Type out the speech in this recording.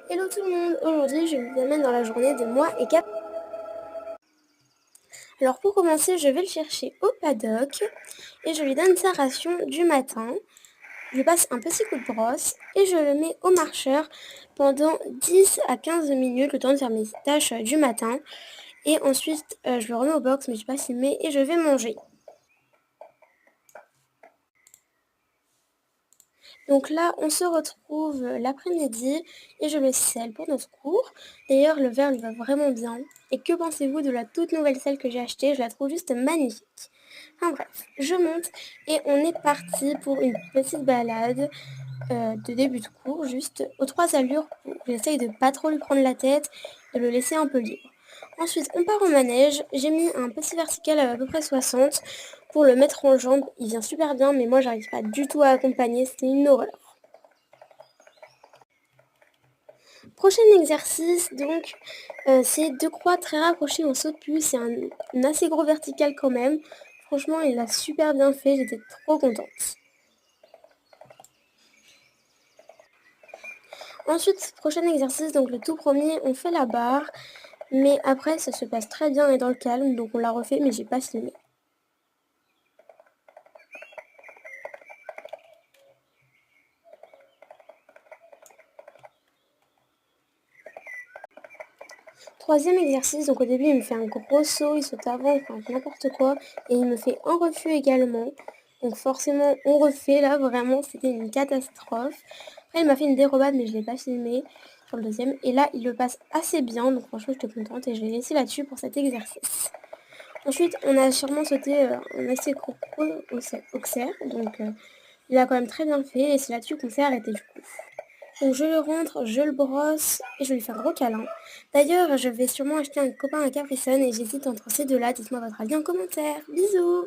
Hello tout le monde, aujourd'hui je vous amène dans la journée de moi et Cap. Alors pour commencer, je vais le chercher au paddock et je lui donne sa ration du matin. Je lui passe un petit coup de brosse et je le mets au marcheur pendant 10 à 15 minutes, le temps de faire mes tâches du matin. Et ensuite je le remets au box, mais je ne sais pas s'il met, et je vais manger. Donc là, on se retrouve l'après-midi et je le selle pour notre cours. D'ailleurs, le verre lui va vraiment bien. Et que pensez-vous de la toute nouvelle selle que j'ai achetée? Je la trouve juste magnifique. Enfin bref, je monte et on est parti pour une petite balade de début de cours, juste aux 3 allures. J'essaye de pas trop lui prendre la tête, de le laisser un peu libre. Ensuite, on part au manège. J'ai mis un petit vertical à peu près 60 pour le mettre en jambes. Il vient super bien, mais moi, j'arrive pas du tout à accompagner. C'est une horreur. Prochain exercice, donc, c'est 2 croix très rapprochées en saut de puce. C'est un assez gros vertical quand même. Franchement, il l'a super bien fait. J'étais trop contente. Ensuite, prochain exercice, donc le tout premier, on fait la barre. Mais après, ça se passe très bien et dans le calme, donc on l'a refait, mais j'ai pas filmé. Troisième exercice, donc au début, il me fait un gros saut, il saute avant, enfin n'importe quoi, et il me fait un refus également. Donc forcément, on refait, là, vraiment, c'était une catastrophe. Après, il m'a fait une dérobade, mais je l'ai pas filmé sur le deuxième. Et là, il le passe assez bien, donc franchement, j'étais contente et je l'ai laissé là-dessus pour cet exercice. Ensuite, on a sûrement sauté un assez gros auxerre, donc il a quand même très bien fait, et c'est là-dessus qu'on s'est arrêté du coup. Donc je le rentre, je le brosse et je lui fais un gros câlin. D'ailleurs, je vais sûrement acheter un copain à Capri Sun et j'hésite entre ces deux-là. Dites-moi votre avis en commentaire. Bisous!